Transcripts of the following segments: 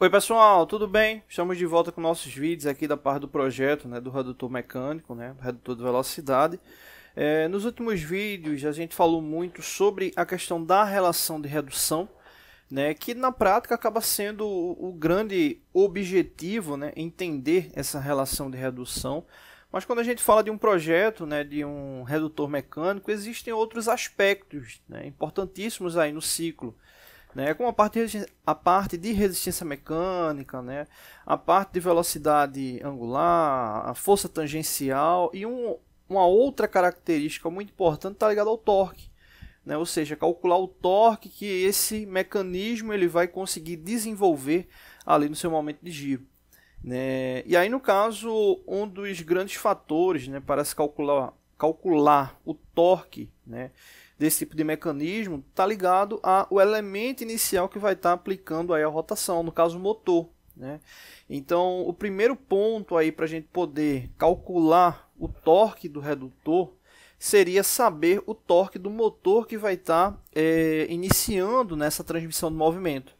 Oi pessoal, tudo bem? Estamos de volta com nossos vídeos aqui da parte do projeto, do redutor mecânico, do redutor de velocidade. Nos últimos vídeos a gente falou muito sobre a questão da relação de redução, que na prática acaba sendo o grande objetivo, entender essa relação de redução. Mas quando a gente fala de um projeto, de um redutor mecânico, existem outros aspectos importantíssimos aí no ciclo. Como a parte de resistência mecânica, a parte de velocidade angular, a força tangencial e uma outra característica muito importante está ligada ao torque, ou seja, calcular o torque que esse mecanismo ele vai conseguir desenvolver ali no seu momento de giro. E aí, no caso, um dos grandes fatores para se calcular o torque desse tipo de mecanismo está ligado ao elemento inicial que vai estar aplicando aí a rotação, no caso o motor. Então, o primeiro ponto aí para a gente poder calcular o torque do redutor seria saber o torque do motor que vai estar iniciando nessa transmissão de movimento.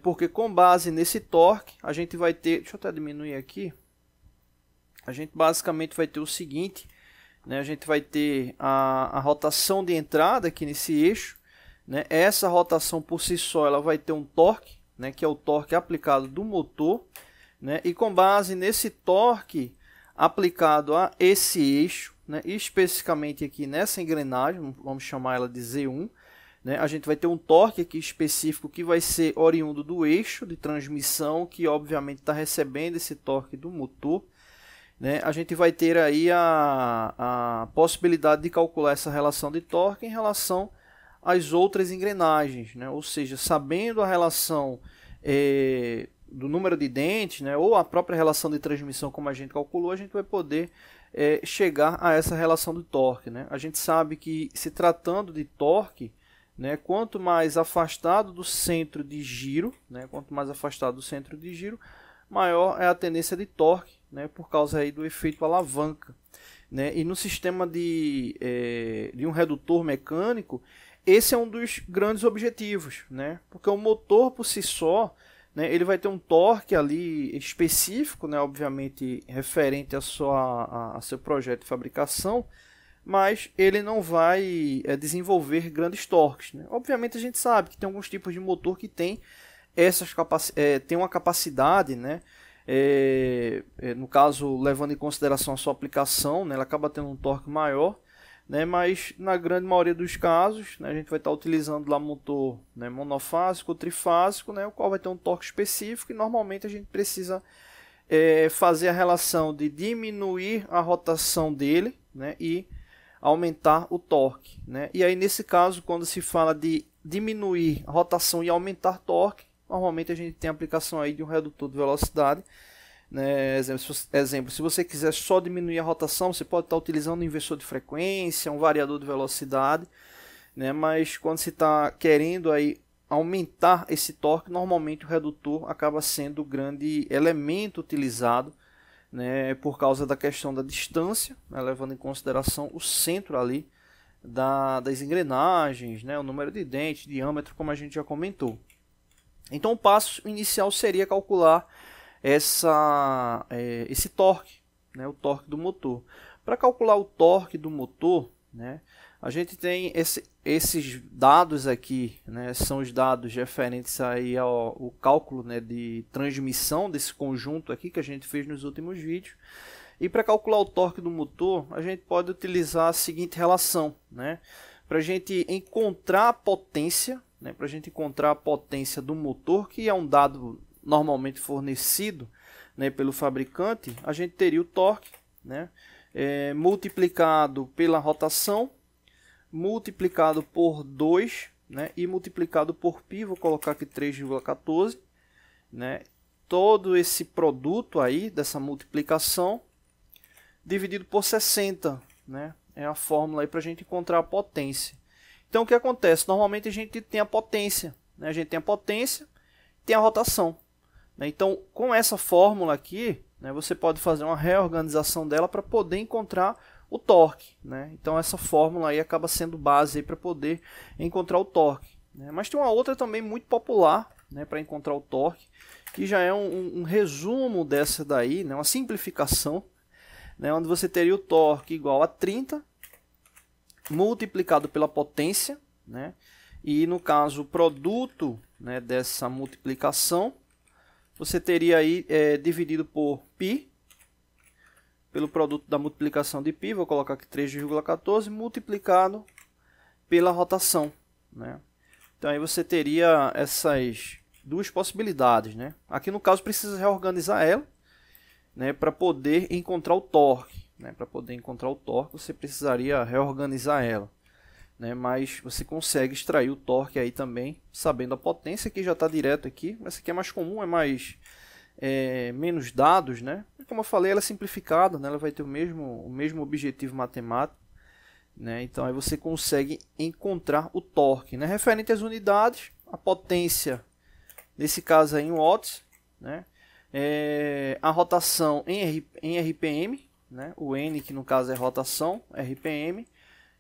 Porque com base nesse torque, a gente vai ter... Deixa eu até diminuir aqui. A gente basicamente vai ter o seguinte... A gente vai ter a rotação de entrada aqui nesse eixo. Essa rotação por si só ela vai ter um torque, que é o torque aplicado do motor. E com base nesse torque aplicado a esse eixo, especificamente aqui nessa engrenagem, vamos chamar ela de Z1, a gente vai ter um torque aqui específico que vai ser oriundo do eixo de transmissão, que obviamente está recebendo esse torque do motor. A gente vai ter aí a possibilidade de calcular essa relação de torque em relação às outras engrenagens, ou seja, sabendo a relação do número de dentes, ou a própria relação de transmissão como a gente calculou, a gente vai poder chegar a essa relação de torque. A gente sabe que, se tratando de torque, quanto mais afastado do centro de giro, maior é a tendência de torque, por causa aí do efeito alavanca. E no sistema de um redutor mecânico, esse é um dos grandes objetivos, porque o motor por si só, ele vai ter um torque ali específico, obviamente referente a seu projeto de fabricação, mas ele não vai desenvolver grandes torques. Obviamente a gente sabe que tem alguns tipos de motor que tem uma capacidade, no caso, levando em consideração a sua aplicação, ela acaba tendo um torque maior, mas na grande maioria dos casos, a gente vai estar utilizando lá motor monofásico ou trifásico, o qual vai ter um torque específico, e normalmente a gente precisa fazer a relação de diminuir a rotação dele e aumentar o torque. E aí, nesse caso, quando se fala de diminuir a rotação e aumentar torque, normalmente a gente tem a aplicação aí de um redutor de velocidade. Exemplo, se você quiser só diminuir a rotação, você pode estar utilizando um inversor de frequência, um variador de velocidade, mas quando se está querendo aí aumentar esse torque, normalmente o redutor acaba sendo o grande elemento utilizado, por causa da questão da distância, levando em consideração o centro ali das engrenagens, o número de dentes, diâmetro, como a gente já comentou. Então o passo inicial seria calcular esse torque, o torque do motor. Para calcular o torque do motor, a gente tem esses dados aqui, são os dados referentes aí ao cálculo de transmissão desse conjunto aqui que a gente fez nos últimos vídeos. E para calcular o torque do motor, a gente pode utilizar a seguinte relação, para a gente encontrar a potência, do motor, que é um dado normalmente fornecido pelo fabricante, a gente teria o torque multiplicado pela rotação, multiplicado por 2 e multiplicado por π, vou colocar aqui 3,14, todo esse produto aí dessa multiplicação dividido por 60, é a fórmula aí para a gente encontrar a potência. Então o que acontece? Normalmente a gente tem a potência, tem a rotação. Então, com essa fórmula aqui, você pode fazer uma reorganização dela para poder encontrar o torque. Então essa fórmula aí acaba sendo base para poder encontrar o torque. Mas tem uma outra também muito popular, né, para encontrar o torque, que já é um resumo dessa daí, né, uma simplificação, né, onde você teria o torque igual a 30 multiplicado pela potência, né, e no caso o produto, né, dessa multiplicação, você teria aí dividido por π, pelo produto da multiplicação de π, vou colocar aqui 3,14, multiplicado pela rotação, né. Então aí você teria essas duas possibilidades, né. Aqui no caso precisa reorganizar ela, né, para poder encontrar o torque, né. Para poder encontrar o torque você precisaria reorganizar ela, né, mas você consegue extrair o torque aí também, sabendo a potência, que já está direto aqui. Essa aqui é mais comum, é mais menos dados, né. Como eu falei, ela é simplificada, né, ela vai ter o mesmo objetivo matemático, né, então aí você consegue encontrar o torque, né, referente às unidades, a potência, nesse caso aí em watts, né, a rotação em RPM, né, o N que no caso é rotação, RPM,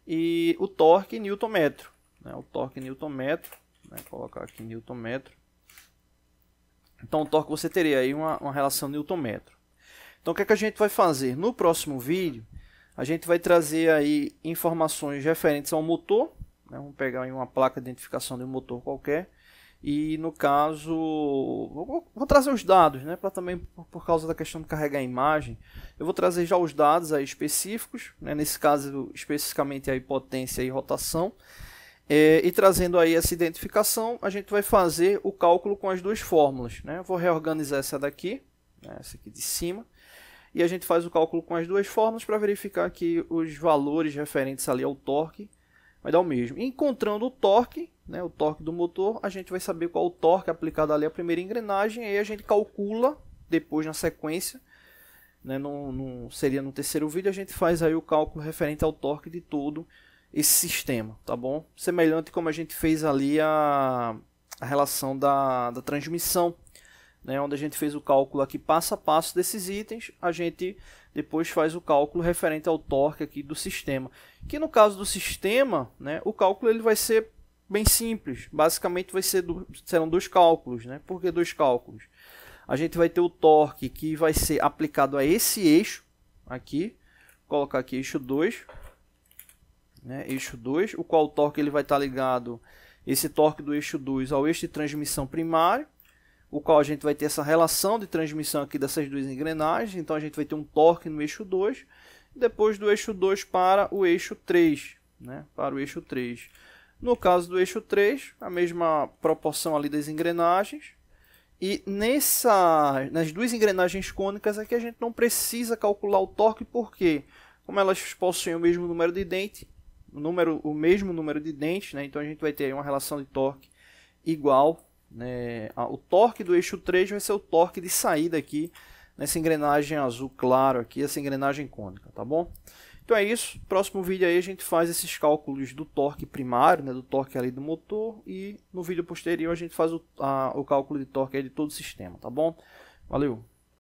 e o torque em newton-metro, né, o torque em newton-metro, né, colocar aqui newton-metro. Então o torque você teria aí uma relação newton-metro. Então o que é que a gente vai fazer? No próximo vídeo, a gente vai trazer aí informações referentes ao motor, né, vamos pegar aí uma placa de identificação de um motor qualquer, e no caso, vou trazer os dados, né, para também, por causa da questão de carregar a imagem, eu vou trazer já os dados aí específicos, né, nesse caso especificamente aí potência e rotação, e trazendo aí essa identificação, a gente vai fazer o cálculo com as duas fórmulas, né, eu vou reorganizar essa daqui, né, essa aqui de cima, e a gente faz o cálculo com as duas fórmulas para verificar que os valores referentes ali ao torque vai dar o mesmo. Encontrando o torque, né, o torque do motor, a gente vai saber qual o torque aplicado ali à primeira engrenagem, e aí a gente calcula depois na sequência, né, seria no terceiro vídeo, a gente faz aí o cálculo referente ao torque de todo esse sistema, tá bom? Semelhante como a gente fez ali a relação da transmissão, né, onde a gente fez o cálculo aqui passo a passo desses itens, a gente depois faz o cálculo referente ao torque aqui do sistema. Que no caso do sistema, né, o cálculo ele vai ser bem simples, basicamente serão dois cálculos, né? Por que dois cálculos? A gente vai ter o torque que vai ser aplicado a esse eixo aqui, vou colocar aqui eixo 2, né, eixo 2, o qual o torque ele vai estar ligado, esse torque do eixo 2 ao eixo de transmissão primário, o qual a gente vai ter essa relação de transmissão aqui dessas duas engrenagens, então a gente vai ter um torque no eixo 2, depois do eixo 2 para o eixo 3, né, para o eixo 3. No caso do eixo 3, a mesma proporção ali das engrenagens, e nas duas engrenagens cônicas aqui a gente não precisa calcular o torque, porque como elas possuem o mesmo número de dentes, o mesmo número de dentes, né, então a gente vai ter uma relação de torque igual, né, o torque do eixo 3 vai ser o torque de saída aqui nessa engrenagem azul claro aqui, essa engrenagem cônica, tá bom? Então é isso, próximo vídeo aí a gente faz esses cálculos do torque primário, né, do torque ali do motor, e no vídeo posterior a gente faz o cálculo de torque aí de todo o sistema, tá bom? Valeu!